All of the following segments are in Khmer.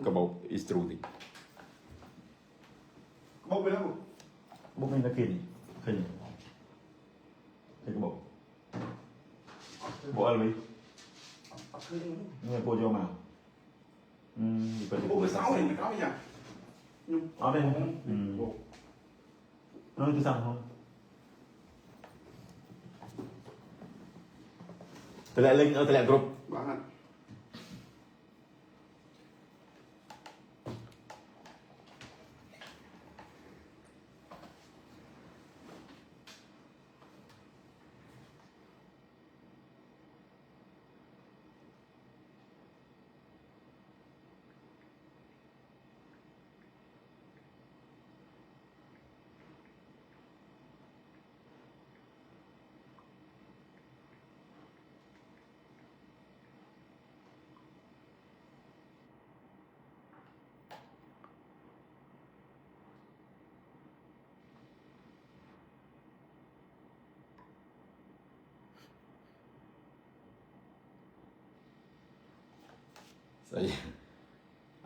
กระบอกอิสตรูติ bốc với đâu บุกนี่ตะกินขึ้นขึ้นกระบอกบอกอะไรนี่โปรโจมาเป็น bốc với sáu thì mới có bây giờ nhưng เอาได้น้องจะสั่งkhông แต่ละเล่งแต่ละกรุ๊ป bạn ạ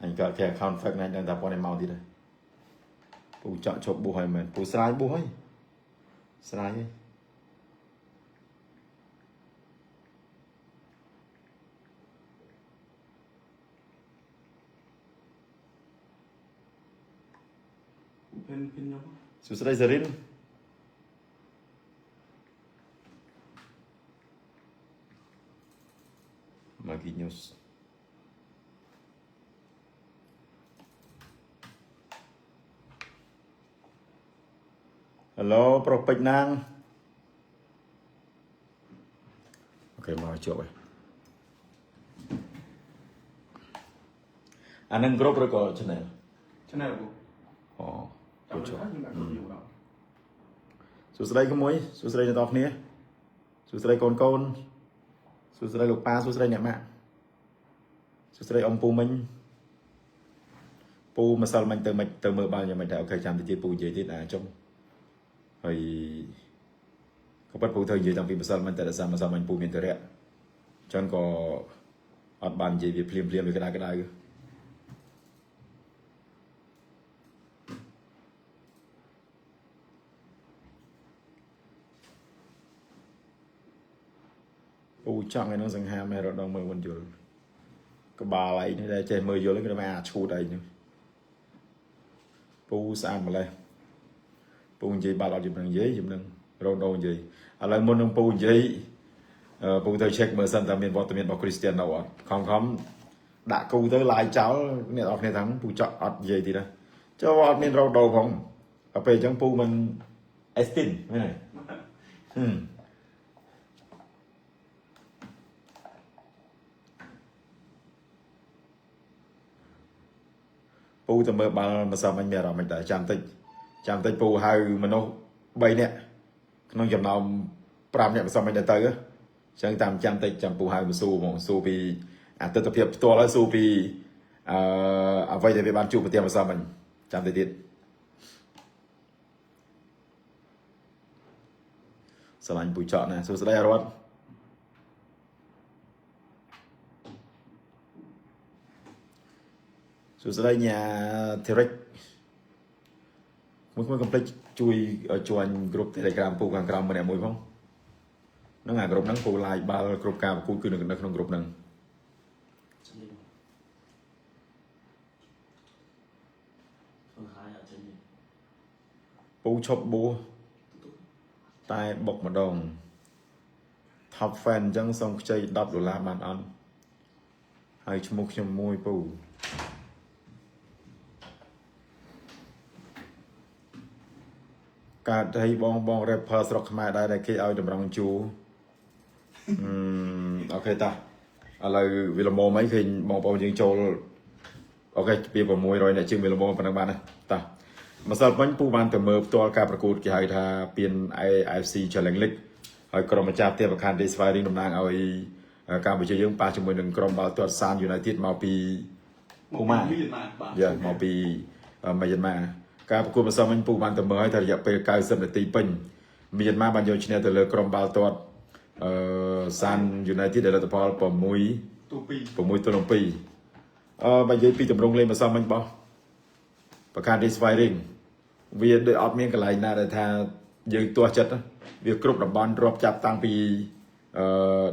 anh có cái account phật này đang tập qua này màu đi đây phụ chọn chụp bù hỏi mình phụ slide bù hỏi slide ấy. pin nhau Susah Zarin Magi News Hello Propek Nang Ok mau coba Anh group rồi có channel channel của Ồ trong đó nhưng mà có nhiều đó សួស្តីក្មួយសួស្តីអ្នកនរគ្នាសួស្តីកូនកូនសួស្តីលោកប៉ាសួស្តីអ្នកម៉ាក់សួស្តីអ៊ំពូមិញពូម្សិលមិញទៅមើលបាល់យ៉ាងម៉េចដែរអូខេចាំតិចទៀតពូនិយាយទៀតចុងហើយក៏ប៉ិតពូត្រូវនិយាយតាំងពីម្សិលមិញតែដល់ម្សិលមិញពូមានតរៈចឹងក៏អត់បាននិយាយវាភ្លាមៗវាក្តៅពូចង់ឲ្យនឹងសង្ហាមែរដងមើលមិនយល់ក្បាលអីនេះតែចេះមើលយល់គេថាឈូតអីហ្នឹងពូស្អាតម្លេះពូនិយាយបាត់អត់ជំនឹងនិយាយជំនឹងរោដោនិយាយឥឡូវមុននឹងពូនិយាយពូទៅ check មើលសិនតើមានវត្តមានរបស់ Cristiano អត់ខំដាក់គូទៅឡាយចោលអ្នកនរគ្នាទាំងពូចောက်អត់និយាយទៀតណាចូលអត់មានរោដោផងដល់ពេលអញ្ចឹងពូមិន Estin មែនទេពូទៅមើលបាល់ម្សិលមិញមានអារម្មណ៍មិនដែរចាំតិចពូហៅមនុស្ស3នាក់ក្នុងចំណោម5នាក់ម្សិលមិញទៅអញ្ចឹងតាមចាំតិចចាំពូហៅមកសួរហ្មងសួរពីអតិថិភាពផ្ទាល់ហើយសួរពីអ្វីដែលវាបានជួបប្រទះម្សិលមិញចាំតិចទៀតស្រឡាញ់ពូចောက်ណាសួស្តីអរតសួស្តីញ៉ាធីរិចមួយកុំភ្លេចជួយ join group Telegram ពូខាងក្រោមម្នាក់មួយផងហ្នឹងអា group ហ្នឹងពូ live បាល់គ្រប់ការប្រកួតគឺនៅក្នុង group ហ្នឹងពូឈប់បួសតែបុកម្ដង top fan អញ្ចឹងសូមខ្ចី$10បានអត់ហើយឈ្មោះខ្ញុំមួយពូកើតឲ្យបង rapper ស្រុកខ្មែរដែរដែលគេឲ្យតម្រង់ជួអូខេតាឥឡូវវាល្មមអីឃើញបងប្អូនយើងចូលអូខេពី600អ្នកជាងវាល្មមប៉ុណ្ណឹងបានណាតាម្សិលមិញពូបានទៅមើលផ្ទាល់ការប្រកួតគេហៅថាពាន AFC Challenge League ហើយក្រុមម្ចាស់ផ្ទះបខាន Day Safari តំណាងឲ្យកម្ពុជាយើងប៉ះជាមួយនឹងក្រុមបាល់ទាត់ San United មកពីពូម៉ាយ៉ាមកពីមីយ៉ាន់ម៉ាការប្រកួតម្សិលមិញពូបានទៅមើលឲ្យតែរយៈពេល90នាទីពេញមីយ៉ាន់ម៉ាបានយកឈ្នះទៅលើក្រុមបាល់ទាត់San United ដែលលទ្ធផល6-2 បើនិយាយពីតម្រងលេងម្សិលមិញបោះប្រការ Disfiring វាដូចអត់មានកន្លែងណាដែលថាយើងទាស់ចិត្តវាគ្រប់តំបន់រាប់ចាប់តាំងពី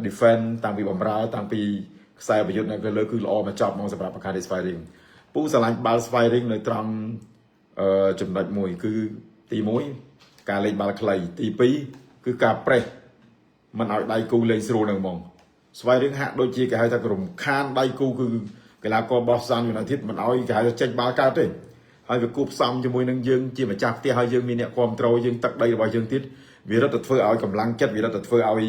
defend តាំងពីបំរើតាំងពីខ្សែប្រយុទ្ធនៅលើគឺល្អមកចប់មកសម្រាប់ប្រការ Disfiring ពូស្រឡាញ់បាល់ Disfiring នៅត្រង់ចំណុចមួយគឺទី1ការលេងបាល់ខ្លីទី2គឺការប្រេះមិនឲ្យដៃគូលេងស្រួលនឹងហ្មងស្វ័យរឿងហាក់ដូចជាគេហៅថារំខានដៃគូគឺកីឡាករបោះសាន United មិនឲ្យគេហៅថាចេញបាល់កើតទេហើយវាគូផ្សំជាមួយនឹងយើងជាម្ចាស់ផ្ទះហើយយើងមានអ្នកគ្រប់គ្រងយើងទឹកដីរបស់យើងទៀតវារត់ទៅធ្វើឲ្យកម្លាំងចិត្តវារត់ទៅធ្វើឲ្យ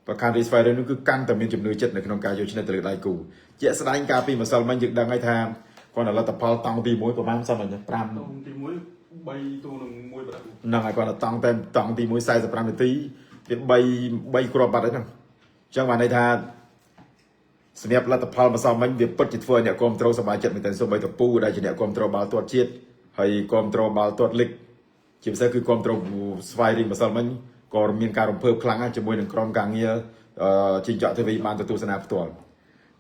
ប្រការ Disfiring នោះគឺកាន់តែមានជំនឿចិត្តនៅក្នុងការយកឈ្នះទៅលើដៃគូជាក់ស្ដែងកាលពីម្សិលមិញយើងដឹងហើយថាគាត់លទ្ធផលតង់ទី1ប្រហែលសិនមិញ5ទី1 3ទូនឹង1ប្រដៅហ្នឹងហើយគាត់តង់តែតង់ទី1 45នាទីវា3គ្រាប់បាត់ហើយហ្នឹងអញ្ចឹងបានន័យថាសម្រាប់លទ្ធផលម្សិលមិញវាពិតជាធ្វើឲ្យអ្នកគ្រប់គ្រងសប្បាយចិត្តមែនទែនសូម្បីតែពូដែលជាអ្នកគ្រប់គ្រងបាល់ទាត់ជាតិហើយគ្រប់គ្រងបាល់ទាត់លីកជាពិសេសគឺគ្រប់គ្រងស្វ័យរីកម្សិលមិញក៏មានការរំភើបខ្លាំងជាមួយនឹងក្រុមការងារជីងចောက်ទេវីបានទទួលសនាផ្ទាល់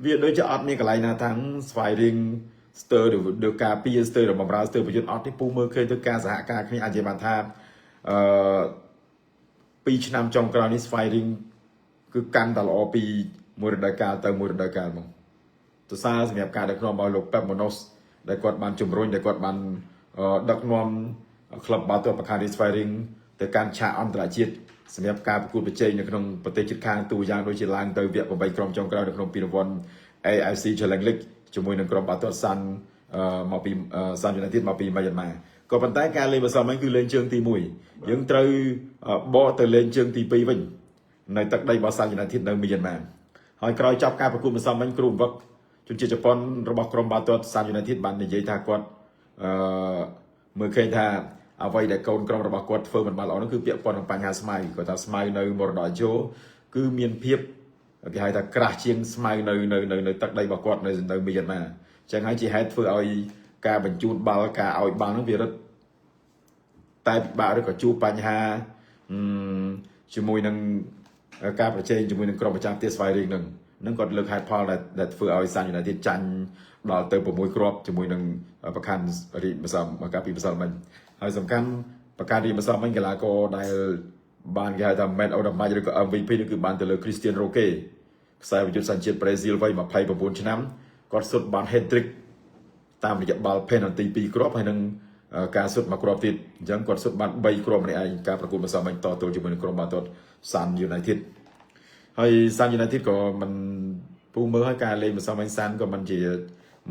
វាដូចជាអត់មានកន្លែងណាថាស្វ័យរីងស្ទើរឬការពីស្ទើរបំរើស្ទើរប្រយុទ្ធអត់ទេពូមើលឃើញទៅការសហការគ្នាអាចនិយាយបានថា2ឆ្នាំចុងក្រោយនេះស្វ័យរីងគឺកាន់តែល្អពីមួយរដូវកាលទៅមួយរដូវកាលមកទសារសម្រាប់ការដឹកនាំរបស់លោក Pep Monos ដែលគាត់បានជំរុញដែលគាត់បានដឹកនាំក្លឹបបាល់ទាត់ប្រការ Disfiring ទៅកាន់ឆាកអន្តរជាតិសម្រាប់ការប្រកួតប្រជែងនៅក្នុងប្រទេសជិតខាងទូយ៉ាងដូចជាឡើងទៅវគ្គ8ក្រុមចុងក្រោយនៅក្នុងពានរង្វាន់ AFC Challenge League ជាមួយនឹងក្រុមបាល់ទាត់សាន់មកពីសាន់ United មកពីម៉ាយ៉ាន់ម៉ាក៏ប៉ុន្តែការលេងម្សិលមិញគឺលេងជើងទី1យើងត្រូវបកទៅលេងជើងទី2វិញនៅទឹកដីរបស់សាន់ United នៅមីយ៉ាន់ម៉ាហើយក្រោយចប់ការប្រកួតម្សិលមិញគ្រូបង្វឹកជនជាតិជប៉ុនរបស់ក្រុមបាល់ទាត់សាន់ United បាននិយាយថាគាត់មើលឃើញថាអ្វីដែលកូនក្រុមរបស់គាត់ធ្វើមិនបានល្អនោះគឺពាក់ព័ន្ធនឹងបញ្ហាស្មៅគាត់ថាស្មៅនៅមរតកជោគឺមានភាពគេហៅថាក្រាស់ជាងស្មៅនៅទឹកដីរបស់គាត់នៅមីយ៉ាន់ម៉ាអញ្ចឹងហើយជាហេតុធ្វើឲ្យការបញ្ជូនបាល់ការឲ្យបាល់នោះវារឹតតែពិបាកឬក៏ជួបបញ្ហាជាមួយនឹងការប្រជែងជាមួយនឹងក្រុមប្រចាំផ្ទះស្វ័យរីងនឹងគាត់លើកហេតុផលដែលធ្វើឲ្យសាន់ United ចាញ់ដល់ទៅ6គ្រាប់ជាមួយនឹងប្រកាន់រីកម្សិលមកកាលពីម្សិលមិញហើយសំខាន់ប្រកាន់រីម្សិលមិញកីឡាករដែលបានគេហៅថា Man of the Match ឬក៏ MVP នេះគឺបានទៅលើ Cristiano Roque ខ្សែប្រយុទ្ធសញ្ជាតិប្រេស៊ីលវ័យ29ឆ្នាំគាត់សុទ្ធបាន hat-trick តាមរយៈបាល់ penalty 2គ្រាប់ហើយនឹងការសុទ្ធមួយគ្រាប់ទៀតអញ្ចឹងគាត់សុទ្ធបាន3គ្រាប់ម្នាក់ឯងការប្រកួតម្សិលមិញតទល់ជាមួយនឹងក្រុមបាល់ទាត់ Sun United ហើយ Sun United ក៏មិនពូមើលឲ្យការលេងម្សិលមិញ Sun ក៏មិនជា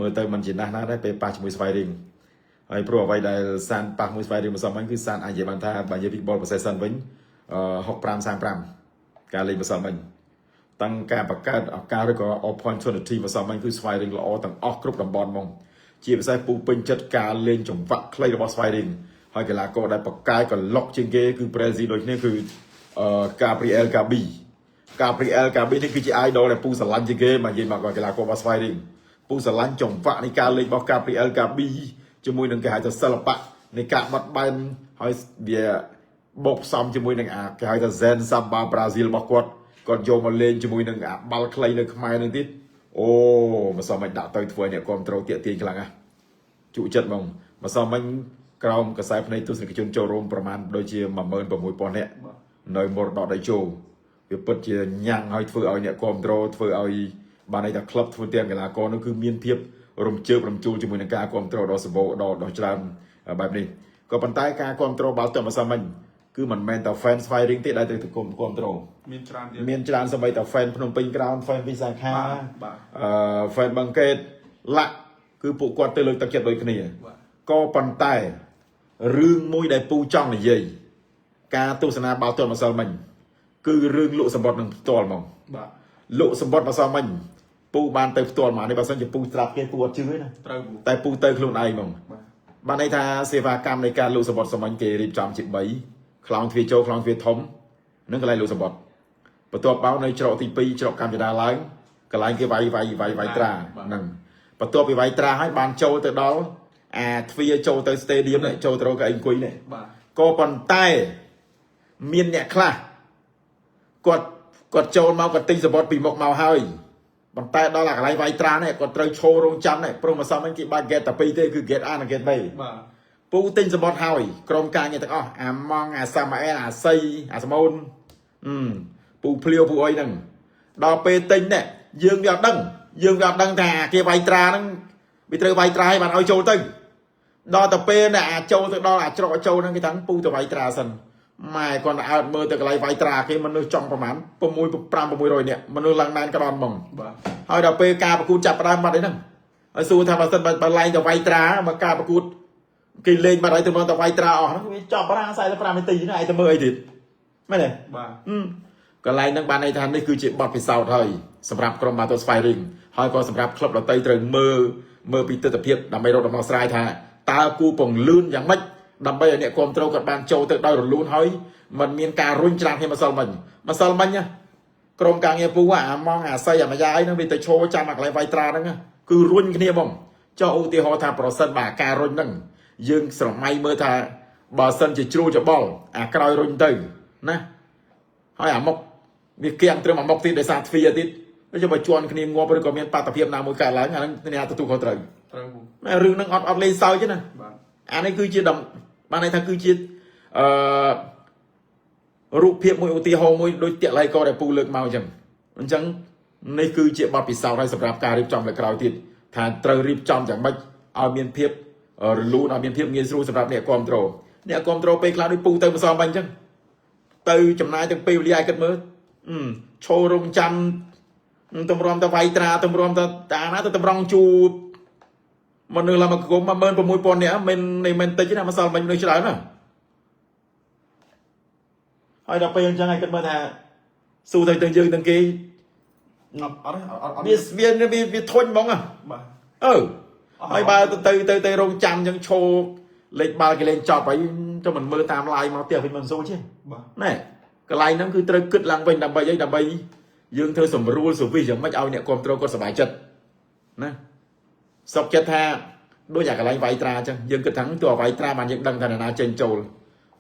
មើលទៅមិនជាណាស់ណាដែរពេលប៉ះជាមួយស្វ័យរីងហើយព្រោះអ្វីដែល Sun ប៉ះមួយស្វ័យរីងម្សិលមិញគឺ Sun អាចនិយាយបានថាបើនិយាយពី ball possession វិញ65-35ការលេងម្សិលមិញតាំងការបង្កើតឱកាសឬក៏ opportunity ម្សិលមិញគឺស្វ័យរីងល្អទាំងអស់គ្រប់តំបន់ហ្មងជាពិសេសពូពេញចិត្តការលេងចង្វាក់ខ្លីរបស់ស្វ័យរីងហើយកីឡាករដែលបកកាយកន្លុកជាងគេគឺប្រេស៊ីលដូចគ្នាគឺGabriel Gabi នេះគឺជា idol ដែលពូស្រឡាញ់ជាងគេមកនិយាយមកកីឡាកររបស់ស្វ័យរីងពូស្រឡាញ់ចង្វាក់នៃការលេងរបស់ Gabriel Gabi ជាមួយនឹងគេហៅថាសិល្បៈនៃការបត់បែនហើយវាបូកផ្សំជាមួយនឹងគេហៅថា Zen Samba Brazil របស់គាត់យកមកលេងជាមួយនឹងបាល់ខ្លីនៅខ្មែរនឹងទៀតអូម្សិលមិញដាក់ទៅធ្វើអ្នកគ្រប់ត្រូលទាក់ទាញខ្លាំងណាស់ជក់ចិត្តហ្មងម្សិលមិញក្រោមកខ្សែភ្នែកទស្សនិកជនចូលរួមប្រមាណដូចជា 16,000 នាក់នៅមរតកដៃជោវាពិតជាញ៉ាំងឲ្យធ្វើឲ្យអ្នកគ្រប់ត្រូលធ្វើឲ្យបានន័យថាក្លឹបធ្វើទាំងកីឡាករនោះគឺមានភាពរំជើបរំជួលជាមួយនឹងការគ្រប់ត្រូលដ៏សម្បូរដ៏ច្រើនបែបនេះក៏ប៉ុន្តែការគ្រប់ត្រូលបាល់ទាត់ម្សិលមិញគឺមិនមែនតែ fan ស្វ័យរីងទេដែលទៅគ្រប់ត្រូលមានច្រើនសម្បីតែ fan ភ្នំពេញក្រោន fan វិសាខា fan បឹងកេតលាក់គឺពួកគាត់ទៅលើកទឹកចិត្តដូចគ្នាក៏ប៉ុន្តែរឿងមួយដែលពូចង់និយាយការទស្សនាបាល់ទាត់ម្សិលមិញគឺរឿងលក់សម្បត្តិនឹងផ្ទាល់ហ្មងលក់សម្បត្តិម្សិលមិញពូបានទៅផ្ទាល់មកនេះបើសិនជាពូស្រាប់គេពូអត់ជឿទេណាតែពូទៅខ្លួនឯងហ្មងបានន័យថាសេវាកម្មនៃការលក់សម្បត្តិសម្ញគេរៀបចំជា3ខ្លោងទ្វារចូលខ្លោងទ្វារធំនិងកន្លែងលក់សម្បត្តិបន្ទាប់មកនៅច្រកទី2ច្រកកម្មចដាឡើងកន្លែងគេវាយត្រាហ្នឹងបន្ទាប់ពីវាយត្រាហើយបានចូលទៅដល់ទ្វារចូលទៅ stadium នេះចូលទៅរកកៅអីអង្គុយនេះក៏ប៉ុន្តែមានអ្នកខ្លះគាត់ចូលមកគាត់ទិញសម្បត្តិពីមុខមកហើយ បន្តែដល់អាកន្លែងវាយត្រានេះគាត់ត្រូវឈររងចាំនេះព្រោះម្សិលមិញគេបើក gate តែពីរទេគឺ gate A និង gate B បាទ ពូទិញសម្បត្តិហើយក្រុមការងារទាំងអស់អាម៉ងអាសាម៉ាអែលអាសីអាសមូនពូភ្លាវពូអីហ្នឹងដល់ពេលទិញនេះយើងវាអត់ដឹងថាគេវាយត្រាហ្នឹងវាត្រូវវាយត្រាឲ្យបានឲ្យចូលទៅដល់ទៅពេលណាអាចចូលទៅដល់អាចច្រកចូលហ្នឹងគេថាពូទៅវាយត្រាសិនម៉ែគាត់អើតមើលទៅកន្លែងវាយត្រាគេមនុស្សចង់ប្រហែល600នាក់មនុស្សឡើងណែនក្តនហ្មង បាទ ហើយដល់ពេលការប្រកួតចាប់ផ្ដើមបាត់អីហ្នឹងហើយសួរថាបើសិនបើឡើងទៅវាយត្រាមកការប្រកួតគេលេងបាត់ហើយទៅមកទៅវាយត្រាអស់ហ្នឹងវាចប់បារាំង45នាទីហ្នឹងឯងទៅមើលអីទៀតមែនទេ បាទ កន្លែងហ្នឹងបានន័យថានេះគឺជាបទពិសោធន៍ហើយសម្រាប់ក្រុម Bato Firing ហើយក៏សម្រាប់ក្លឹបដទៃត្រូវមើលពីទស្សនវិជ្ជាដើម្បីរកដំណោះស្រាយថាតើគូពង្លឿនយ៉ាងម៉េចដើម្បីឲ្យអ្នកគ្រប់គ្រងគាត់បានចូលទៅដោយរលូនហើយมันមានការរុញច្រានគ្នាម្សិលមិញណាក្រុមការងារពូអាម៉ងអាស័យអាម៉ាយ៉ាអីហ្នឹងវាទៅឈរចាំអាកន្លែងវាយត្រាហ្នឹងគឺរុញគ្នាបងចុះឧទាហរណ៍ថាប្រសិនបើការរុញហ្នឹងយើងស្រមៃមើលថាបើសិនជាជ្រួលច្បល់អាក្រោយរុញទៅណាហើយអាមុខវាគៀងត្រឹមអាមុខទៀតដោយសារទ្វារទៀតហើយបើជន់គ្នាងាប់ឬក៏មានបាតុភិបណាមួយកើតឡើងអាហ្នឹងអ្នកទទួលខុសត្រូវ ត្រូវពូ រឿងហ្នឹងអត់លេងសើចទេណា បាទ អានេះគឺជាបានន័យថាគឺជារូបភាពមួយឧទាហរណ៍មួយដូចតាក់ឡៃកដែលពូលើកមកអញ្ចឹងនេះគឺជាបទពិសោធន៍ហើយសម្រាប់ការរៀបចំលើក្រោយទៀតថាត្រូវរៀបចំយ៉ាងម៉េចឲ្យមានភាពរលូនឲ្យមានភាពងាយស្រួលសម្រាប់អ្នកគ្រប់គ្រងពេលខ្លះដូចពូទៅម្សិលមិញអញ្ចឹងទៅចំណាយទាំងពេលវេលាឲ្យគិតមើលឈររងចាំតម្រាំទៅវាយត្រាតម្រាំទៅអាណាទៅតម្រង់ជួបមនុស្សឡើងមកគុំ16000នាក់មិនតិចទេណាម្សិលមិញមនុស្សច្រើនណាហើយដល់ពេលអញ្ចឹងឲ្យគិតមើលថាស៊ូទៅទាំងយើងទាំងគេ អត់វាធុញហ្មង បាទ ហើយបើទៅរងចាំអញ្ចឹងឈរលេខបាល់គេលេងចប់ហើយទៅមិនមើលតាមឡាយមកផ្ទះវិញមិនស៊ូទេ បាទ ណែកន្លែងហ្នឹងគឺត្រូវគិតឡើងវិញដើម្បីយើងធ្វើសម្រួលសវិសយ៉ាងម៉េចឲ្យអ្នកគ្រប់គ្រងគាត់សប្បាយចិត្តណាសុខចិត្តថាដូចអាកន្លែងវាយត្រាអញ្ចឹងយើងគិតថាទោះវាយត្រាបានយើងដឹងថាណាចេញចូល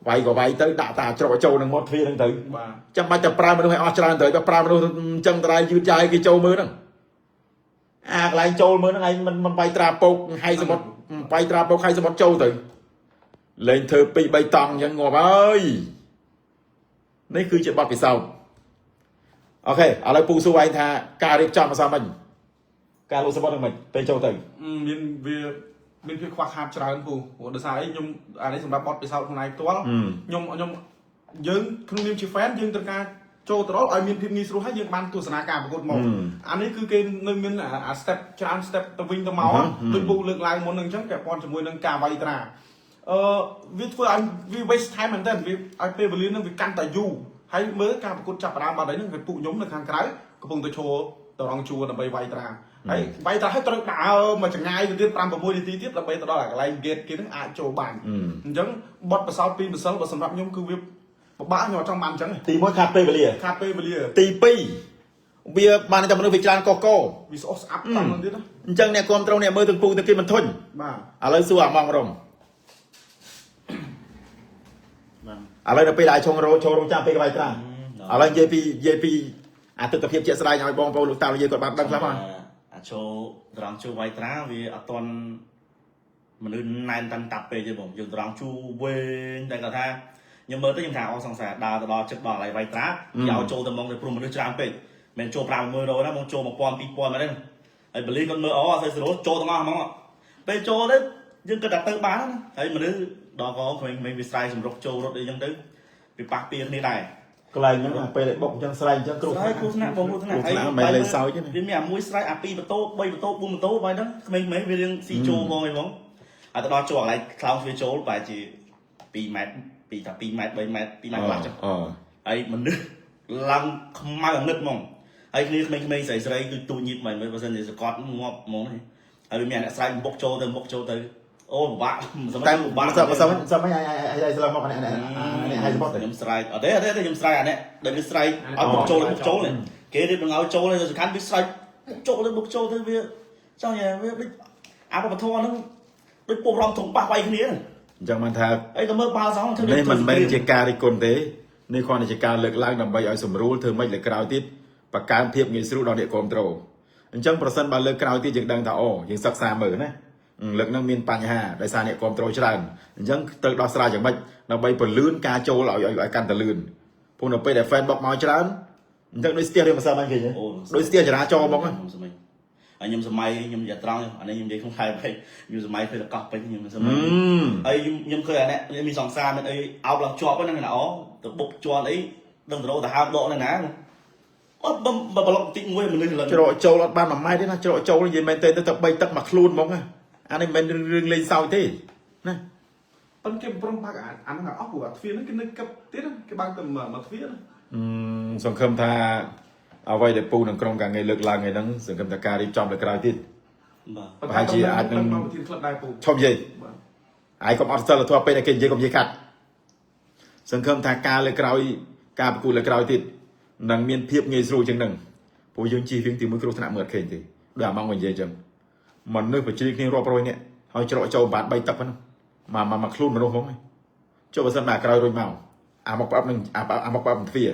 វាយក៏វាយទៅដាក់តាច្រកចូលនឹងមាត់ទ្វារហ្នឹងទៅ បាទ ចាំបាច់តែប្រើមនុស្សឲ្យអស់ច្រើនទៅបើប្រើមនុស្សអញ្ចឹងតែយឺតយ៉ាវគេចូលមើលហ្នឹងអាកន្លែងចូលមើលហ្នឹងឯងមិនវាយត្រាពកហៃសមុទ្រវាយត្រាពកហៃសមុទ្រចូលទៅលេងធ្វើ2 3តង់អញ្ចឹងងាប់ហើយនេះគឺជាបទពិសោធន៍អូខេឥឡូវពូសួរឯងថាការរៀបចំអសាមិញការលក់សមុទ្រហ្នឹងមិនពេលចូលទៅ មានភាពខ្វះខាតច្រើនពូព្រោះដោយសារអីខ្ញុំអានេះសម្រាប់បទពិសោធន៍ខ្លួនឯងផ្ទាល់ខ្ញុំយើងក្នុងនាមជា fan យើងត្រូវការចូលទៅដល់ឲ្យមានភាពងាយស្រួលហើយយើងបានទស្សនាការប្រកួតមកអានេះគឺគេនៅមានអា step ច្រើន step ទៅវិញទៅមកដូចពូលើកឡើងមុនហ្នឹងអញ្ចឹងពាក់ព័ន្ធជាមួយនឹងការវាយត្រាវាធ្វើឲ្យវា waste time មែនតើវាឲ្យពេលវេលានឹងវាកាន់តែយូរហើយមើលការប្រកួតចាប់ផ្ដើមបាត់ហើយហ្នឹងវាពួកខ្ញុំនៅខាងក្រៅកំពុងតែឈរទៅរងជួរដើម្បីវាយត្រាហើយវាយត្រាឲ្យត្រូវដើរមកចង្ងាយទៅទៀត 5-6 នាទីទៀតដើម្បីទៅដល់កន្លែង gate គេហ្នឹងអាចចូលបានអញ្ចឹងបទពិសោធន៍ពីម្សិលបើសម្រាប់ខ្ញុំគឺវាពិបាកខ្ញុំអត់ចង់បានអញ្ចឹង ទី1ខាត់ពេលវេលា ទី2វាបានតែមនុស្សវាច្រើនកកវាស្អុះស្អាប់តាមនឹងទៀតណា អញ្ចឹងអ្នកគ្រប់គ្រងអ្នកមើលទាំងពូទាំងគេមិនធុញ បាទ ឥឡូវសួរអាម៉ងរំ បាទ ឥឡូវដល់ពេលដែលចូលរងចាំពេលក្បាយត្រាឥឡូវនិយាយពីអាទិដ្ឋភាពជាក់ស្ដែងឲ្យបងប្អូនលោកតាលោកយាយគាត់បានដឹងខ្លះបាន អាចូលត្រង់ជួវាយត្រាវាអត់តន់មនុស្សណែនតាន់តាប់ពេកទេបងយើងត្រង់ជួវែងតែគាត់ថាខ្ញុំមើលទៅខ្ញុំថាអស់សង្សារដើរទៅដល់ចិត្តដល់កន្លែងវាយត្រាយកចូលទៅមកទៅព្រោះមនុស្សច្រើនពេកមិនចូល500ណាមកចូល1000 2000មកទេហើយបលីគាត់មើលអត់ស្រួលចូលទាំងអស់ហ្មងពេលចូលទៅយើងគិតថាទៅបានណាហើយមនុស្សដល់ក៏ក្មេងវាស្រ័យសម្រុកចូលរត់អីចឹងទៅវាប៉ះពីគ្នាដែរ កន្លែងហ្នឹងពេលបុកអញ្ចឹងស្រែកអញ្ចឹងគ្រូ ហើយគ្រូថ្នាក់បងគ្រូថ្នាក់ មិនលេងសើចទេ វាមានអាមួយស្រែកអា2ម៉ូតូ3ម៉ូតូ4ម៉ូតូបើហ្នឹងក្មេងៗវារៀងស៊ីចូលហ្មងអីហ្មងហើយទៅដល់ចូលកន្លែងខ្លោងវាចូលបែរជា2ម៉ែត្រពីថា2ម៉ែត្រ3ម៉ែត្រ2ម៉ែត្រខ្លះចឹងហើយមនុស្សឡើងខ្មៅអាងឹតហ្មងហើយគ្នាក្មេងៗស្រីគឺទូញៀបមិនបើសិនជាសកត់ងាប់ហ្មងហើយវាមានអ្នកស្រែកបុកចូលទៅអូពិបាកសម្រាប់ពិបាកសមមិនឲ្យស្លាប់មកនេះឲ្យសបុត ខ្ញុំស្រែកអត់ទេខ្ញុំស្រែកអានេះដែលវាស្រែកឲ្យបុកចូលគេរៀបនឹងឲ្យចូលទៅសំខាន់វាស្រែកបុកចូលទៅវាចង់វាដូចអាបបធរហ្នឹងដូចពុករំធំប៉ះវាយគ្នា អញ្ចឹងបានថា អីទៅមើលបាល់សងធ្វើ នេះមិនមែនជាការរិះគន់ទេនេះគ្រាន់តែជាការលើកឡើងដើម្បីឲ្យសម្រួលធ្វើម៉េចលើក្រោយទៀតបង្កើនភាពងាយស្រួលដល់អ្នកគ្រប់គ្រង អញ្ចឹងប្រសិនបើលើកក្រោយទៀតយើងដឹងថាអូយើងសិក្សាមើលណាលើកនឹងមានបញ្ហាដោយសារអ្នកគ្រប់គ្រងច្រើនអញ្ចឹងទៅដោះស្រាយយ៉ាងម៉េចដើម្បីពលឿនការចូលឲ្យកាន់តែលឿនព្រោះនៅពេលដែល fan បុកមកច្រើនអញ្ចឹងដូចស្ទះរឿងម្សិលមិញគេដូចស្ទះចរាចរណ៍មកហ្នឹងខ្ញុំសម័យខ្ញុំនិយាយត្រង់អានេះខ្ញុំនិយាយក្នុងខែពេកខ្ញុំសម័យឃើញតកោះពេញខ្ញុំសម័យហើយខ្ញុំឃើញអានេះមានសង្សារមានអីអោបឡើងជាប់ហ្នឹងណាអូទៅបុកជាន់អីដឹងទៅទៅហើមដកនៅណាអត់បើប្លុកតិចមួយមនុស្សឡើងច្រកចូលអត់បាន1ម៉ែត្រទេណាច្រកចូលនិយាយមែនទេទៅ3ទឹកមកខ្លួនហ្មងអានេះមិនមែនរឿងលេងសើចទេណា ប៉ុន្តែគេប្រំបាក់អាហ្នឹងអស់ព្រោះអាទ្វារហ្នឹងគេនៅកឹបទៀតគេបើកទៅមកទ្វារ សង្ឃឹមថាអ្វីដែលពូនឹងក្រុមការងារលើកឡើងឯហ្នឹងសង្ឃឹមថាការរៀបចំលើក្រោយទៀតបាទប្រហែលជាអាចនឹង ប្រធានក្លឹបដែរពូ ឈប់និយាយហើយកុំអត់សិលធម៌ពេកតែគេនិយាយកុំនិយាយកាត់សង្ឃឹមថាការលើកក្រោយការប្រគួតលើក្រោយទៀតនឹងមានភាពងាយស្រួលជាងហ្នឹងព្រោះយើងជិះរៀងទីមួយគ្រោះថ្នាក់មើលឃើញទេដូចអាម៉ងនិយាយអញ្ចឹងមនុស្សបច្ចេកគ្នារាប់រយនាក់ហើយច្រកចូលបាត់3ទឹកហ្នឹងមកខ្លួនមនុស្សហ្មងចុះបើសិនមកក្រោយរួចមកអាមកប្រាប់នឹងអាមកប្រាប់ទ្វារ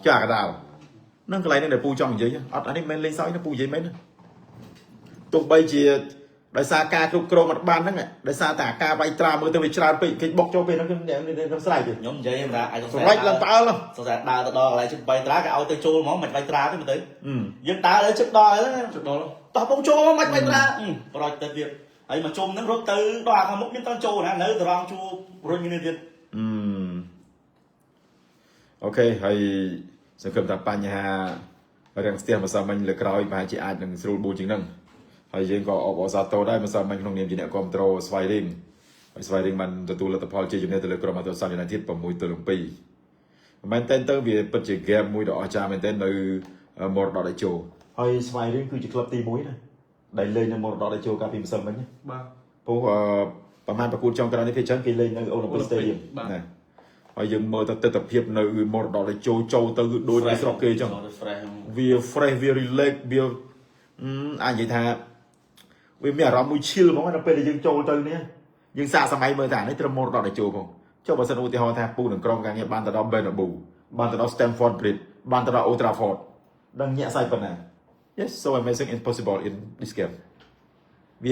ចាកដាលនឹងកន្លែងនេះដែលពូចង់និយាយអត់អានេះមិនលេងសើចណាពូនិយាយមែនណាទោះបីជាដោយសារការគ្រប់គ្រងអត់បានហ្នឹងដោយសារតែការវាយត្រាមើលទៅវាច្រើនពេកគេបុកចូលពេលហ្នឹងខ្ញុំស្រែកទេ ខ្ញុំនិយាយថាអាចស្រែកឡើងផ្អើលសង្សារដើរទៅដល់កន្លែងជិះបៃត្រាគេឲ្យទៅចូលហ្មងមិនបៃត្រាទេមើលទៅយើងដើរទៅជិះដល់ហ្នឹងជិះដល់តោះពងចូលមិនបៃត្រាប្រយទៅទៀតហើយមកជុំហ្នឹងរត់ទៅដល់អាខាងមុខមានតចូលណានៅត្រង់ជួរុញគ្នាទៀតអូខេហើយសង្ឃឹមថាបញ្ហារាំងស្ទះម្សិលមិញលើក្រោយប្រហែលជាអាចនឹងស្រួលបួលជាងហ្នឹងហើយយើងក៏អបអរសាទរដែរម្សិលមិញក្នុងនាមជាអ្នកគ្រប់គ្រងស្វ័យរៀងហើយស្វ័យរៀងបានទទួលលទ្ធផលជាជំនះទៅលើក្រុមអាតូសាំ United 6-2មែនតើទៅវាពិតជាហ្គេមមួយដ៏អស្ចារ្យមែនតើនៅមរតកដៃជោហើយស្វ័យរៀងគឺជាក្លឹបទី1ណាដែលលេងនៅមរតកដៃជោកាលពីម្សិលមិញបាទព្រោះប្រហែលប្រកួតចុងក្រោយនេះភាគច្រើនគេលេងនៅអូឡ িম্পিক ស្តេឌៀមណាហើយយើងមើលទៅទស្សនវិជ្ជានៅមរតកដៃជោចូលទៅគឺដូចនៅស្រុកគេអញ្ចឹងវា fresh វា relax វាអាចនិយាយថាវាមានអារម្មណ៍មួយឈិលហ្មងដល់ពេលដែលយើងចូលទៅនេះយើងសាកសម័យមើលថានេះត្រឹមមរតកដៃជោផងចុះបើសិនឧទាហរណ៍ថាពូនឹងក្រុមការងារបានទៅដល់ Bernabeu បានទៅដល់ Stamford Bridge បានទៅដល់ Old Trafford ដឹងញាក់សាច់ប៉ុណ្ណា Yes so amazing impossible in this game វា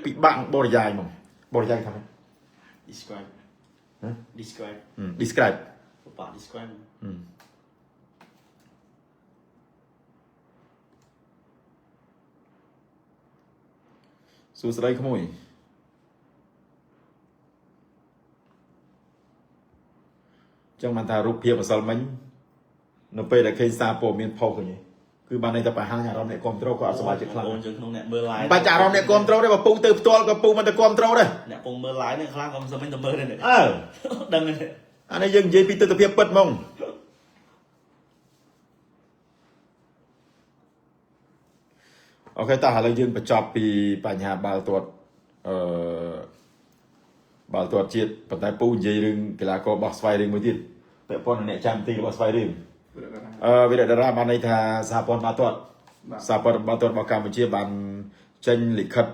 ពិបាកបរិយាយហ្មងបរិយាយថាម៉េច describe describe បាទ describe សួស្តីក្មួយចឹងបានថារូបភាពម្សិលមិញនៅពេលដែលឃើញសារព័ត៌មានផុសឃើញគឺបានន័យថាបង្ហាញអារម្មណ៍អ្នកគ្រប់គ្រងក៏អត់សប្បាយចិត្តខ្លាំងអូនយើងក្នុងអ្នកមើល live បាច់អារម្មណ៍អ្នកគ្រប់គ្រងទេបើពូទៅផ្ទាល់ក៏ពូមិនទៅគ្រប់គ្រងដែរអ្នកពងមើល live នេះខ្លាំងក៏មិនទៅមើលដែរដឹងទេអានេះយើងនិយាយពីទស្សនវិជ្ជាពិតហ្មងអូខេតោះឥឡូវយើងបញ្ចប់ពីបញ្ហាបាល់ទាត់បាល់ទាត់ជាតិប៉ុន្តែពូនិយាយរឿងកីឡាកររបស់ស្វ័យរៀងមួយទៀតពាក់ព័ន្ធនឹងអ្នកចាំទីរបស់ស្វ័យរៀងវីរៈតារាបានន័យថាសហព័ន្ធបាល់ទាត់របស់កម្ពុជាបានចេញលិខិត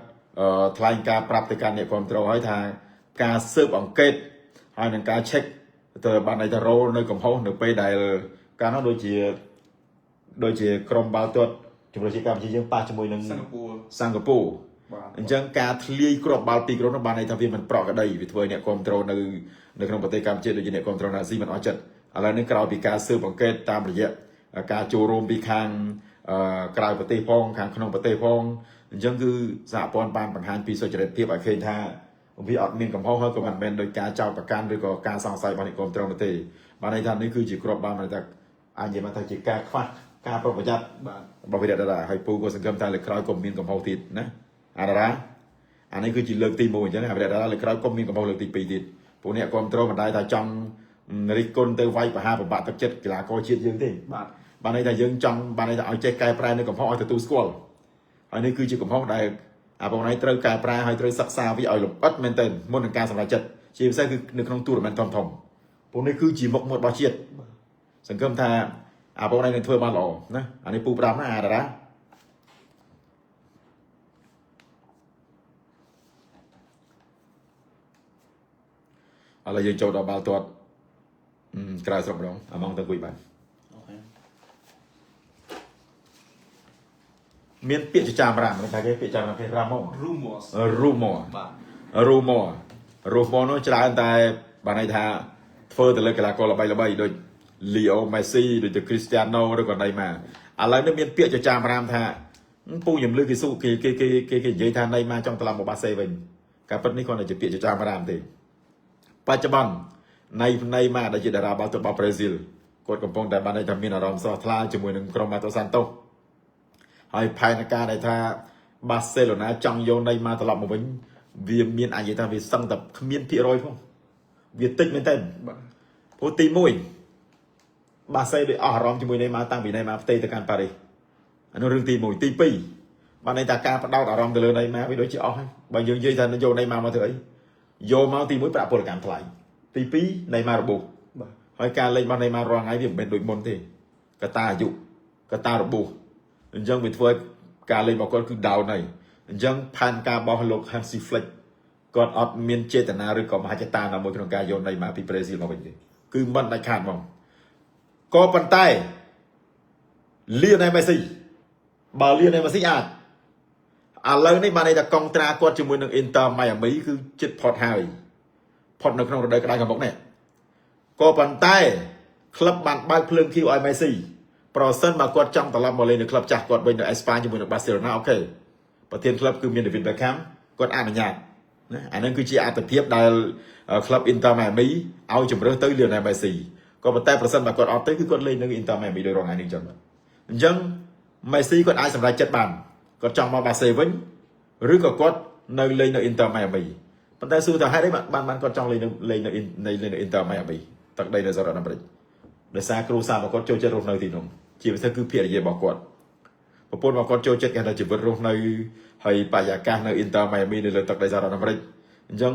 ថ្លែងការប្រាប់ទៅកាន់អ្នកគ្រប់គ្រងហើយថាការស៊ើបអង្កេតហើយនឹងការ check ទៅបានន័យថារោនៅកំហុសនៅពេលដែលកាលនោះដូចជាក្រុមបាល់ទាត់ជំរឿនជាតិកម្ពុជាយើងប៉ះជាមួយនឹងសិង្ហបុរីអញ្ចឹងការធ្លាយគ្រាប់បាល់ពីក្រុមនោះបានន័យថាវាមិនប្រក្រតីវាធ្វើអ្នកគ្រប់គ្រងនៅក្នុងប្រទេសកម្ពុជាដូចជាអ្នកគ្រប់គ្រងណាស៊ីមិនអស់ចិត្តឥឡូវនេះក្រោយពីការស៊ើបអង្កេតតាមរយៈការចូលរួមពីខាងក្រៅប្រទេសផងខាងក្នុងប្រទេសផងអញ្ចឹងគឺសហព័ន្ធបានបង្ហាញពីសុចរិតភាពឲ្យឃើញថាវាអត់មានកំហុសហើយក៏មិនមែនដោយការចោទប្រកាន់ឬក៏ការសង្ស័យរបស់អ្នកគ្រប់គ្រងនោះទេបានន័យថានេះគឺជាគ្រាប់បាល់បានថាអាចនិយាយថាជាការខ្វះការប្រុងប្រយ័ត្នរបស់វីរៈតារាហើយពូក៏សង្ឃឹមថាលើក្រោយក៏មានកំហុសទៀតណាអាតារាអានេះគឺជាលើកទី1អញ្ចឹងវីរៈតារាលើក្រោយក៏មានកំហុសលើកទី2ទៀតពួកអ្នកគ្រប់គ្រងមិនដែរថាចង់រិះគន់ទៅវាយប្រហារប្របាក់ទឹកចិត្តកីឡាករជាតិយើងទេបានន័យថាយើងចង់បានន័យថាឲ្យចេះកែប្រែនៅកំហុសឲ្យទទួលស្គាល់ហើយនេះគឺជាកំហុសដែលអាបងឯងត្រូវកែប្រែឲ្យត្រូវសិក្សាវាឲ្យលម្អិតមែនទែនមុននឹងការសម្រេចចិត្តជាពិសេសគឺនៅក្នុងទូរ៉ាមេនធំពួកនេះគឺជាមុខមាត់របស់ជាតិសង្ឃឹមថាអាបងឯងនឹងធ្វើបានល្អណាអានេះពូប្រាប់ណាអាតារាឥឡូវយើងចូលដល់បាល់ទាត់ក្រៅស្រុកម្ដងអាម៉ងទៅគួយបានអូខេ មានពាក្យចចាមរ៉ាមថាគេពាក្យចចាមរ៉ាមគេរ៉ាម៉ូ rumors រូម៉ូ បាទ រូម៉ូនោះច្រើនតែបានន័យថាធ្វើទៅលើកីឡាករល្បីៗដូច Leo Messi ដូចទៅ Cristiano ឬក៏ណេម៉ាឥឡូវនេះមានពាក្យចចាមរ៉ាមថាពូខ្ញុំលើគេស៊ូគេនិយាយថាណេម៉ាចង់ត្រឡប់មកបាសេវិញការពិតនេះគ្រាន់តែជាពាក្យចចាមរ៉ាមទេបច្ចុប្បន្នណេម៉ាដែលជាតារាបាល់ទះរបស់ប្រេស៊ីលគាត់កំពុងតែបានន័យថាមានអារម្មណ៍ស្រស់ថ្លាជាមួយនឹងក្រុម Mato Santos ហើយផែនការដែលថាបាសេឡូណាចង់យកណេម៉ាត្រឡប់មកវិញវាមានអាចនិយាយថាវាសឹងតែគ្មានភាគរយផងវាតិចមែនតើ បាទ ព្រោះទី1បាសេដោយអស់អារម្មណ៍ជាមួយណេម៉ាតាំងពីណេម៉ាផ្ទេរទៅកាន់ប៉ារីសអានោះរឿងទី1ទី2បានន័យថាការបដោតអារម្មណ៍ទៅលើណេម៉ាវាដូចជាអស់ហើយបើយើងនិយាយថាយកណេម៉ាមកធ្វើអីយកមកទី1ប្រាក់ពលកម្មថ្លៃទី2ណេម៉ារបួស បាទ ហើយការលេងរបស់ណេម៉ារាល់ថ្ងៃវាមិនមែនដូចមុនទេកត្តាអាយុកត្តារបួសអញ្ចឹងវាធ្វើឲ្យការលេងរបស់គាត់គឺ down ហើយអញ្ចឹងផែនការរបស់លោក Hansi Flick គាត់អត់មានចេតនាឬក៏មហិច្ឆតាណាមួយក្នុងការយកណេម៉ាពីប្រេស៊ីលមកវិញទេគឺមិនដាច់ខាតហ្មងក៏ប៉ុន្តែលីអូណែលមេស៊ីបើលីអូណែលមេស៊ីអាចឥឡូវនេះបានន័យថាកុងត្រាគាត់ជាមួយនឹង Inter Miami គឺជិតផុតហើយផុតនៅក្នុងរដូវក្តៅខាងមុខនេះក៏ប៉ុន្តែក្លឹបបានបើកភ្លើងខៀវឲ្យមេស៊ីប្រសិនបើគាត់ចង់ត្រឡប់មកលេងនៅក្លឹបចាស់គាត់វិញនៅអេស្ប៉ាញជាមួយនឹងបាសេឡូណាអូខេប្រធានក្លឹបគឺមាន David Beckham គាត់អនុញ្ញាតណាអានឹងគឺជាអត្ថភាពដែលក្លឹប Inter Miami ឲ្យជំរឿសទៅ Lionel Messi ក៏ប៉ុន្តែប្រសិនបើគាត់អត់ទៅគឺគាត់លេងនៅ Inter Miami ដោយរងថ្ងៃនេះចឹងអញ្ចឹង Messi គាត់អាចសម្រេចចិត្តបានគាត់ចង់មកបាសេវិញឬក៏គាត់នៅលេងនៅ Inter Miami ប៉ុន្តែសួរថាហេតុអីបានគាត់ចង់លេងនៅ Inter Miami ទឹកដីនៅសហរដ្ឋអាមេរិកដោយសារគ្រូសាស្ត្ររបស់គាត់ចូលចិត្តរស់នៅទីនោះជាពិសេសគឺភរិយារបស់គាត់ប្រពន្ធរបស់គាត់ចូលចិត្តគេថាជីវិតរស់នៅហើយបរិយាកាសនៅ Inter Miami នៅលើទឹកដីសហរដ្ឋអាមេរិកអញ្ចឹង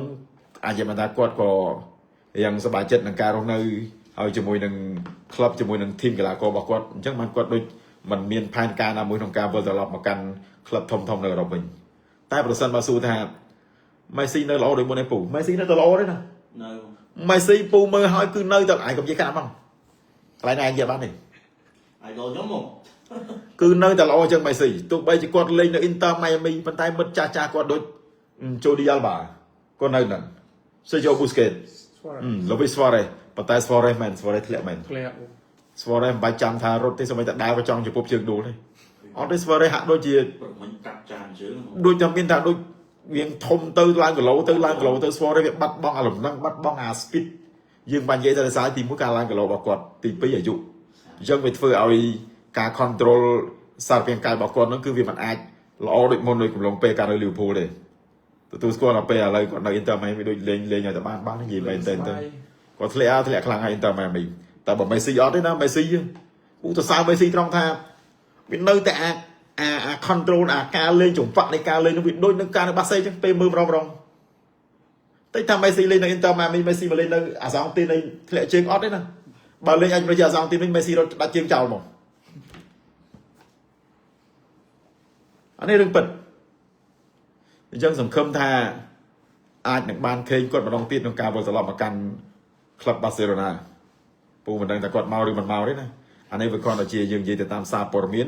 អាចនិយាយថាគាត់ក៏យ៉ាងសប្បាយចិត្តនឹងការរស់នៅហើយជាមួយនឹងក្លឹបជាមួយនឹងធីមកីឡាកររបស់គាត់អញ្ចឹងបានគាត់ដូចមិនមានផែនការណាមួយក្នុងការវិលត្រឡប់មកកាន់ក្លឹបធំៗនៅអឺរ៉ុបវិញតែប្រសិនបើសួរថាមេស៊ីនៅល្អដូចមុនឯពូមេស៊ីនៅតែល្អទេណា នៅ មេស៊ីពូមើលហើយគឺនៅតែឯងកុំនិយាយខាត់ហ្មងកន្លែងណាឯងនិយាយបានទេ អាយដល់ខ្ញុំមក គឺនៅតែល្អជាងមេស៊ីទោះបីជាគាត់លេងនៅ Inter Miami ប៉ុន្តែមិត្តចាស់គាត់ដូច Jordi Alba គាត់នៅហ្នឹង Sergio Busquets Luis Suarez ប៉ុន្តែ Suarez មែន Suarez ធ្លាក់មែន ធ្លាក់ Suarez មិនបាច់ចាំថារត់ទេសូម្បីតែដើរក៏ចង់ជពុបជើងដួលទេអត់ទេ Suarez ហាក់ដូចជា ព្រឹកមិញកាប់ចានជើង ដូចតែមានថាដូចវាធំទៅឡើងគីឡូទៅឡើងគីឡូទៅ Suarez វាបាត់បង់អាលំនឹងបាត់បង់អា speed យើងបាននិយាយតែដោយសារទី1ការឡើងគីឡូរបស់គាត់ទី2អាយុអញ្ចឹងវាធ្វើឲ្យការ control សារពាង្គកាយរបស់គាត់ហ្នឹងគឺវាមិនអាចល្អដូចមុនដូចកំឡុងពេលការនៅ Liverpool ទេទទួលស្គាល់ដល់ពេលឥឡូវគាត់នៅ Inter Miami ដូចលេងឲ្យតែបាននិយាយមែនតើគាត់ធ្លាក់ខ្លាំងហើយ Inter Miami តែបើ Messi អត់ទេណា Messi ឧទាហរណ៍ Messi ត្រង់ថាវានៅតែអា control អាការលេងចង្វាក់នៃការលេងនោះវាដូចនឹងការនៅបាសេអញ្ចឹងពេលមើលម្ដងតែថា Messi លេងនៅ Inter Miami Messi មកលេងនៅអាសងទីនៃធ្លាក់ជើងអត់ទេណាបើលេងអាចប្រជាអាសងទីវិញ Messi រត់ដាច់ជើងចោលមកអានេះរឿងពិតអញ្ចឹងសង្ឃឹមថាអាចនឹងបានឃើញគាត់ម្ដងទៀតក្នុងការវិលត្រឡប់មកកាន់ក្លឹបបាសេឡូណាពូមិនដឹងថាគាត់មកឬមិនមកទេណាអានេះវាគ្រាន់តែជាយើងនិយាយទៅតាមសារព័ត៌មាន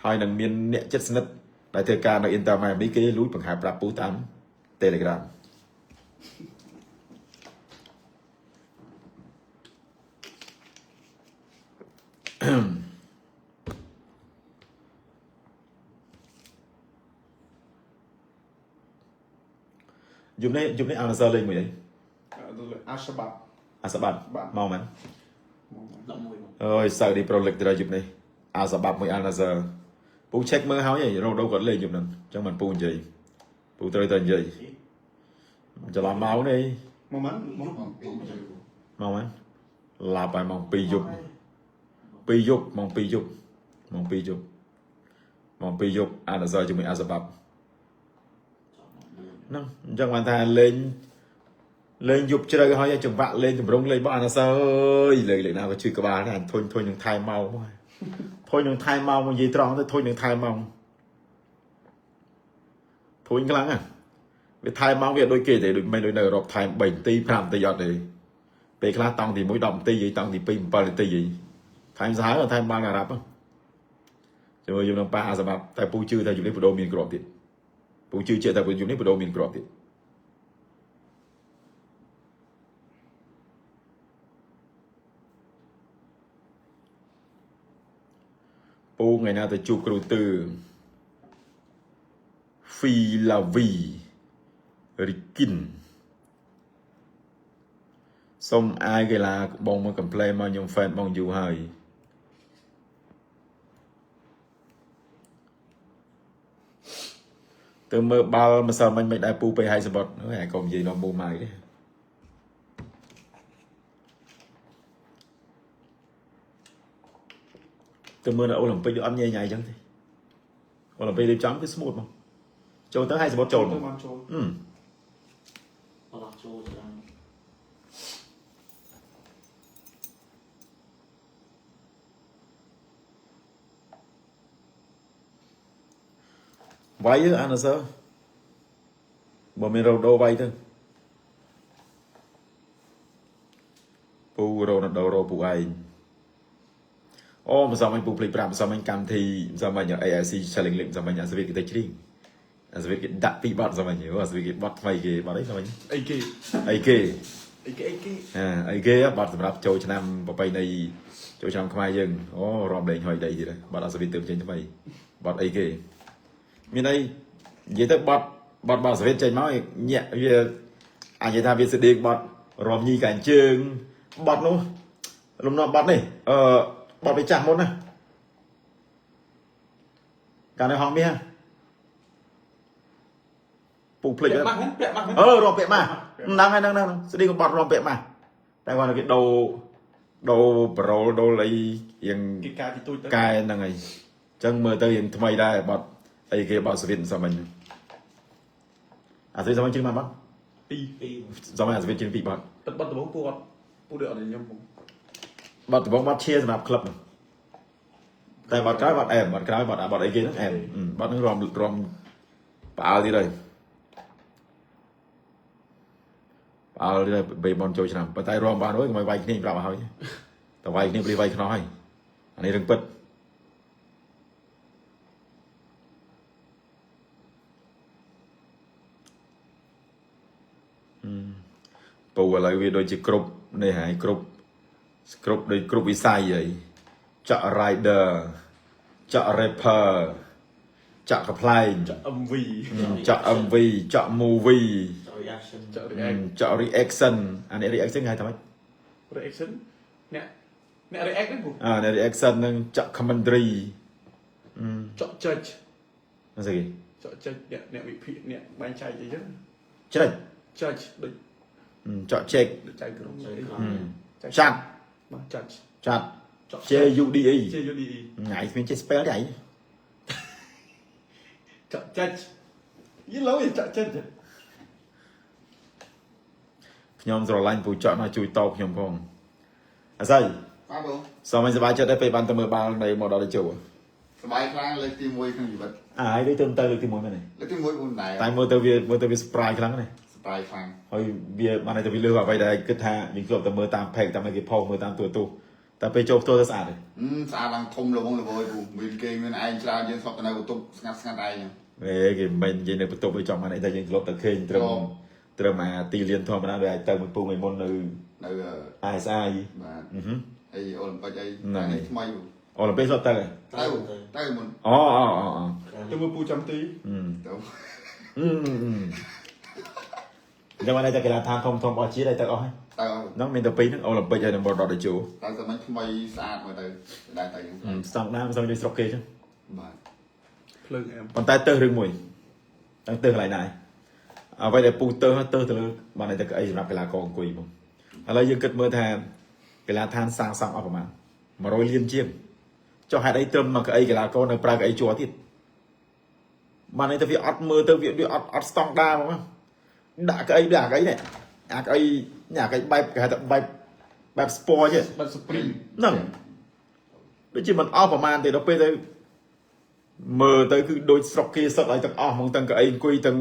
ហើយនឹងមានអ្នកចិត្តស្និទ្ធដែលធ្វើការនៅ Inter Miami គេលួចបង្ហាញប្រាប់ពូតាម Telegram យប់នេះអានសើលេងមួយអី អាសាបាត់ អាសបាត់មកមែន 11 អើយសៅឌីប្រូលីកទៅយប់នេះអាសបាត់មួយអានសើពូ check មើលហើយរ៉ូដូគាត់លេងយប់ហ្នឹងអញ្ចឹងមិនពូនិយាយពូត្រូវតែនិយាយច្រឡំម៉ោងនេះ មកមិន ម៉ោងមែនឡាប់ហើយម៉ោង2យប់ម៉ោង2យប់អានសើជាមួយអាសបាត់ហ្នឹងអញ្ចឹងបានថាលេងយប់ជ្រៅហើយចង្វាក់លេងតម្រង់លេងរបស់អាណាសើអើយលេងណាក៏ឈឺក្បាលដែរធុញនឹងថែម៉ោងមកធុញនឹងថែម៉ោងមកនិយាយត្រង់ទៅធុញនឹងថែម៉ោងធុញខ្លាំងណាវាថែម៉ោងវាដូចគេទេដូចមិនដូចនៅអឺរ៉ុបថែ3នាទី5នាទីអត់ទេពេលខ្លះតង់ទី1 10នាទីយីតង់ទី2 7នាទីយីថែសាហាវថែបានអារ៉ាប់ Rồi dùng năng pa sập tại pu chư tại dùng đấy đồ miền gọt tiệt pu chư chơi tại dùng đấy đồ miền gọt tiệt pu ngày nào tại chụp cầu từ phi là vì rikin xong ai cái là bong mà complain mà nhung fan bong dù hơi từ mơ bao mà sao mình đại pu pe hai spot nó hay còn gì nó mua mày đấy từ mơ là Olympic được âm nhẹ nhảy chẳng thế Olympic đi chấm cái smooth khôngចូលទៅឲ្យសបុតចូល ទៅបានចូល អត់ចូលច្រើន វាយអានសើបើមានរោដោវាយទៅពូរោណដោរោពូឯងអូមិនសមអញពូភ្លេចប្រាប់មិនសមអញកម្មវិធីមិនសមអញ AIC Challenge Link មិនសមអញអាសវិតគេទៅជ្រៀងអាសវិតគេដាក់ពីរបាត់សមអញអាសវិតគេបាត់ថ្មីគេបាត់អីសមអញ អីគេ អីគេ អីគេអីគេ អីគេបាត់សម្រាប់ចូលឆ្នាំប្រពៃណីចូលឆ្នាំខ្មែរយើងអូរំលែងហុយដីទៀតបាត់អាសវិតទៅចេញថ្មីបាត់អីគេមានអីនិយាយទៅបាត់អាសវិតចេញមកញាក់វាអាចនិយាយថាវាស្ដេកបាត់រំញីកាញ់ជើងបាត់នោះលំនាំបាត់នេះបាត់ไปចាស់មុនណាកាលនៅហងមាសពូភ្លេច ពាក់ម៉ាស់ពាក់ម៉ាស់ រំពាក់ម៉ាស់ហ្នឹងហើយហ្នឹងស្ដេកក៏បាត់រំពាក់ម៉ាស់តែគាត់គេដូរប្រូលដូរអីយ៉ាង គេកាយទីទូចទៅ កែហ្នឹងហើយអញ្ចឹងមើលទៅយ៉ាងថ្មីដែរបាត់អីគេបាត់សវិតសមអញអាសវិតសមអញជិះមកបាត់ ពី សមអញអាសវិតជិះពីបាត់ ទឹកបាត់ដំបងពូអត់ពូដូចអត់ខ្ញុំពូ បាត់ដំបងបាត់ឈៀសម្រាប់ក្លឹបតែបាត់ក្រោយបាត់អែមបាត់ក្រោយបាត់បាត់អីគេហ្នឹងអែមបាត់ហ្នឹងរំផ្អើលទៀតហើយផ្អើលទៀតហើយបេបនចូលឆ្នាំប៉ុន្តែរំបានរួយកុំឲ្យវាយគ្នាប្រាប់ឲ្យហើយតែវាយគ្នាព្រីវាយខ្នោះហើយអានេះរឿងពិតពូឥឡូវវាដូចជាគ្រប់នេះហើយគ្រប់ដូចគ្រប់វិស័យហើយចាក់ rider ចាក់ rapper ចាក់កំ pl ែង MV ចាក់ MV ចាក់ movie ចូល reaction ចាក់ react ចាក់ reaction អានេះ reaction គេហៅថាម៉េច reaction អ្នក react ហ្នឹងពូ អ្នក reaction នឹងចាក់ commentary ចាក់ judge អត់ស្អី ចាក់ judge អ្នកវិភាគអ្នកបែងចែកអីចឹង ចែក judge ដូច ចាក់ check ដូចចែកក្រុមអី ចាត់ បាទ judge ចាត់ JUDE ជា UDE ថ្ងៃគ្មានចេះ spell ទេអី ចាក់ judge យីឡូវចាក់ judge ខ្ញុំស្រឡាញ់ពូចកណាជួយតបខ្ញុំផងអាស័យ បាទបង សមមិនសប្បាយចិត្តដែរពេលបានទៅមើលបាល់នៅមកដល់ទៅជោ សប្បាយខ្លាំងលើកទី1ក្នុងជីវិត អាយដូចទៅលើកទី1មែនទេ លើកទី1បងដែរ តែមើលទៅវា surprise ខ្លាំងណាស់ សប្បាយខ្លាំង ហើយវាបានតែវាលើសអ្វីដែលគិតថាយើងធ្លាប់តែមើលតាម page តាមគេផុសមើលតាមទូរទស្សន៍តែពេលចូលផ្ទាល់ទៅស្អាតទេ ស្អាតឡើងធំលបងល្វើយពូមានគេមានឯងច្រើនយើងធ្លាប់ទៅនៅបន្ទប់ស្ងាត់ឯង គេមិននិយាយនៅបន្ទប់ឲ្យចំហ្នឹងតែយើងធ្លាប់តែឃើញត្រឹមអាទីលានធម្មតាដូចអាចទៅមួយពូមួយមុននៅ នៅ ISI បាទ អឺ អីអូឡ িম্প ិកអីនេះថ្មី អូឡ িম্প ិកធ្លាប់ទៅ ទៅមុន អូ ទៅមើលពូចាំទី ទៅ ចាំមកតែកីឡាឋានធំអស់ជាតិទៅអស់ហើយ ទៅ ហ្នឹងមានតែពីរហ្នឹងអូឡ িম্প ិកហើយនឹងបរតទៅជួ តែសម័យថ្មីស្អាតមើលទៅដែរទៅយើង ស្តង់ដារមិនសូវដូចស្រុកគេចឹង បាទ ភ្លើងអែម ប៉ុន្តែទៅរឿងមួយតែទៅកន្លែងណាអ្វីដែលពូទៅទៅលើបានតែអីសម្រាប់កីឡាករអង្គុយបងឥឡូវយើងគិតមើលថាកីឡាឋានសាងសង់អស់ប្រហែល100លានជាងចុះហេតុអីត្រឹមមកកៅអីកីឡាករនៅប្រើកៅអីជួទៀតបានន័យថាវាអត់មើលទៅវាអត់ស្តង់ដារហ្មងដាក់កៅអីនេះអាកៅអីបែបគេហៅថាបែប sport ទេ បាត់ spring ហ្នឹងដូចជាមិនអស់ប្រហែលទេដល់ពេលទៅមើលទៅគឺដូចស្រុកគេសុទ្ធឲ្យទាំងអស់ហ្មងទាំងកៅអីអង្គុយទាំង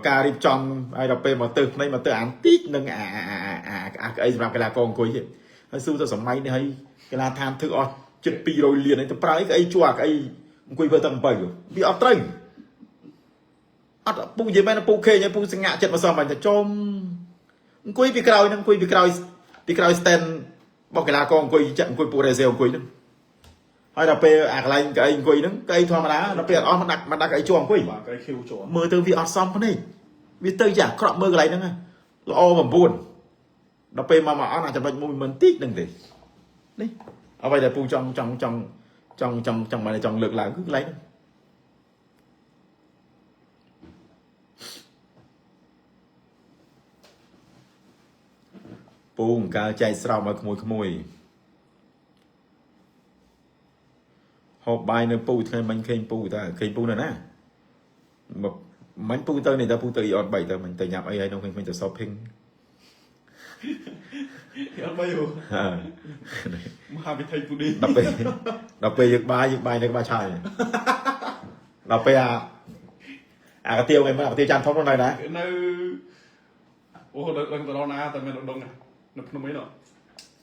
ការរៀបចំហើយដល់ពេលមកទៅភ្នែកមកទៅអានតិចនឹងអាកៅអីសម្រាប់កីឡាករអង្គុយទេហើយស៊ូទៅសម័យនេះហើយកីឡាឋានធ្វើអស់ជិត200លានហើយទៅប្រើអីកៅអីជួអាកៅអី អង្គុយធ្វើទឹកអំពៅវាអត់ត្រូវអត់ពូនិយាយមែនពូខេញពូសង្ហាចិត្តមកសំបាញ់តែចំអង្គុយពីក្រោយហ្នឹងអង្គុយពីក្រោយ stand បោះកីឡាករអង្គុយចាក់អង្គុយពូរ៉េសេអង្គុយហ្នឹងហើយដល់ពេលអាកន្លែងកៅអីអង្គុយហ្នឹងកៅអីធម្មតាដល់ពេលអត់មកដាក់កៅអីជួអង្គុយ បាទគេឃ្យូជួ មើលទៅវាអត់សមភ្នែកវាទៅជាអាក្រក់មើលកន្លែងហ្នឹងល្អ9ដល់ពេលមកអត់អាចចំណុចមួយមិនតិចហ្នឹងទេនេះអ្វីដែលពូចង់មកចង់លើកឡើងគឺកន្លែងហ្នឹងពូអង្គការចែកស្រោមឲ្យក្មួយហូបបាយនៅពូថ្ងៃមិញឃើញពូតើឃើញពូនៅណាមិញពូទៅនេះតើពូទៅអ៊ីអន3តើមិញទៅញ៉ាំអីហើយនោះឃើញទៅ shopping អត់បីហ៎ ហា មហាវិថីពូឌី ដល់ពេលយើងបាយនៅក្បាលឆាយដល់ពេលអាកាទៀវឯងមើលអាកាទៀវចានធំនោះនៅណា នៅអូដល់ទៅដល់ណាតែមានដងនៅភ្នំអីនោះ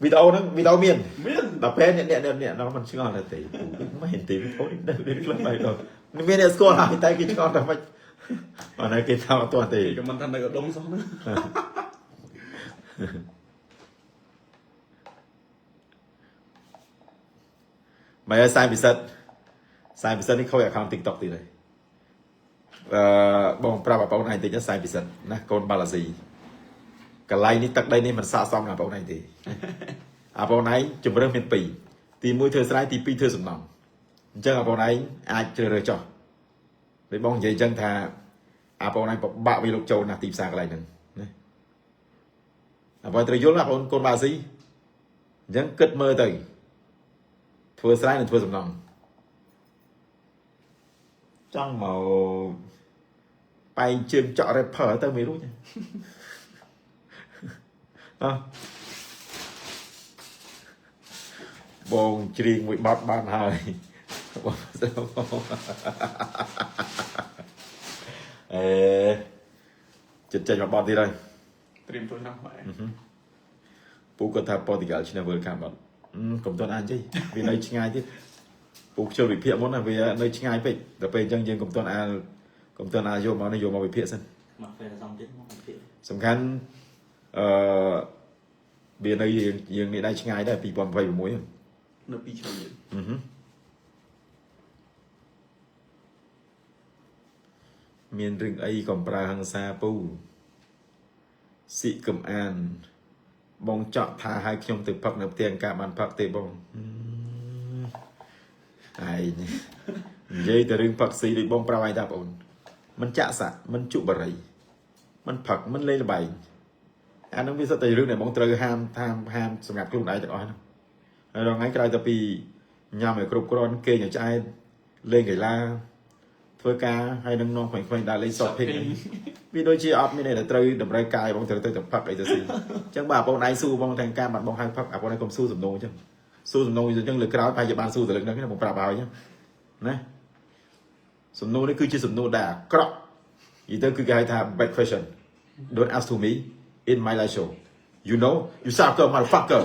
វីដេអូហ្នឹងវីដេអូមាន មាន ដល់ពេលអ្នកដល់មិនឆ្ងល់តែទេមិនហ៊ានទេវីដេអូនេះដល់ខ្លះដែរដល់មានអ្នកស្គាល់ហើយតែគេឆ្ងល់តែមិនបានគេថាអត់ទាន់ទេ គេមិនថានៅដងសោះណា មកឲ្យសាយពិសិដ្ឋនេះខូច account TikTok ទៀតហើយបងប្រាប់បងប្អូនឯងតិចសាយពិសិដ្ឋណាកូនបាឡាស៊ីកន្លែងនេះទឹកដីនេះមិនស័ក្តិសមដល់បងប្អូនឯងទេបងប្អូនឯងជំរឿនមាន2ទី1ធ្វើស្រែទី2ធ្វើសំណង់អញ្ចឹងបងប្អូនឯងអាចជ្រើសរើសចោះដូចបងនិយាយអញ្ចឹងថាបងប្អូនឯងពិបាកវាលោកចូលណាស់ទីផ្សារកន្លែងហ្នឹងណាបងប្អូនត្រូវយល់ណាបងប្អូនកូនបាឡាស៊ីអញ្ចឹងគិតមើលទៅធ្វើស្រែនិងធ្វើសំណង់ចង់មកបែងជើងចក់ rapper ទៅមិនរួចបងច្រៀងមួយបទបានហើយបងចិត្តចេញមកបទទៀតហើយ ត្រៀមចូលឆ្នាំខ្មែរ ពូគាត់ថាប៉ូទុយហ្គាល់ឈ្នះ World Cup អត់កុំទាន់អានទេវានៅឆ្ងាយទៀតពូខ្ជិលវិភាគមុនណាវានៅឆ្ងាយពេកដល់ពេលអញ្ចឹងយើងកុំទាន់អានយកមកនេះយកមកវិភាគសិន មកពេលសំទៀតមកវិភាគ សំខាន់វានៅយើងនេះដែរឆ្ងាយដែរ2026 នៅ2ឆ្នាំទៀត មានរឿងអីកំប្រើហង្សាពូសិកំអានបងចောက်ថាឲ្យខ្ញុំទៅផឹកនៅផ្ទះការបានផឹកទេបងហើយនិយាយតែរឿងផឹកស៊ីដូចបងប្រាប់ឲ្យតាបងអូនមិនចាក់សាក់មិនជក់បារីមិនផឹកមិនលេងល្បែងអានោះវាសិតតែរឿងដែលបងត្រូវហាមសម្រាប់ខ្លួនឯងទាំងអស់ហ្នឹងហើយរងថ្ងៃក្រោយទៅពីញ៉ាំឲ្យគ្រប់គ្រាន់គេងឲ្យឆ្អែតលេងកីឡាធ្វើការហើយនឹងនាំខ្វែងៗដើរលេង shopping វាដូចជាអត់មានតែត្រូវតម្រូវកាយបងត្រូវទៅផឹកអីទៅស៊ីអញ្ចឹងបាទបងឯងស៊ូបងទាំងការបាត់បងហៅផឹកបងឯងកុំស៊ូសំណងអញ្ចឹងស៊ូសំណងអញ្ចឹងលើក្រោយប្រហែលជាបានស៊ូទៅលើហ្នឹងបងប្រាប់ឲ្យណាសំណួរនេះគឺជាសំណួរដែលអាក្រក់និយាយទៅគឺគេហៅថា bad question don't ask to me in my live show you know you sucker motherfucker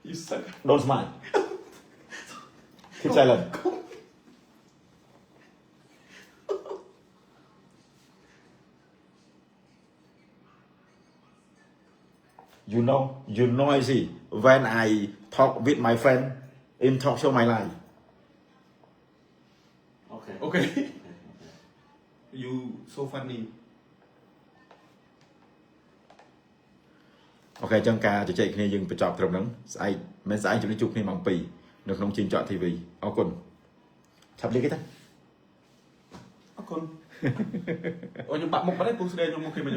you suck don't smile keep silent you noisy when I talk with my friend in talk show my life អូខេ okay you so funny អូខេអញ្ចឹងការជជែកគ្នាយើងបញ្ចប់ត្រឹមហ្នឹងស្អែកមិនស្អែកជំរាបជួបគ្នាម៉ោង2នៅក្នុងជើងចောက် TV អរគុណឆាប់លេខគេតាអរគុណអូខ្ញុំបាក់មុខបាត់ហើយពូស្ដីខ្ញុំមុខគេមិន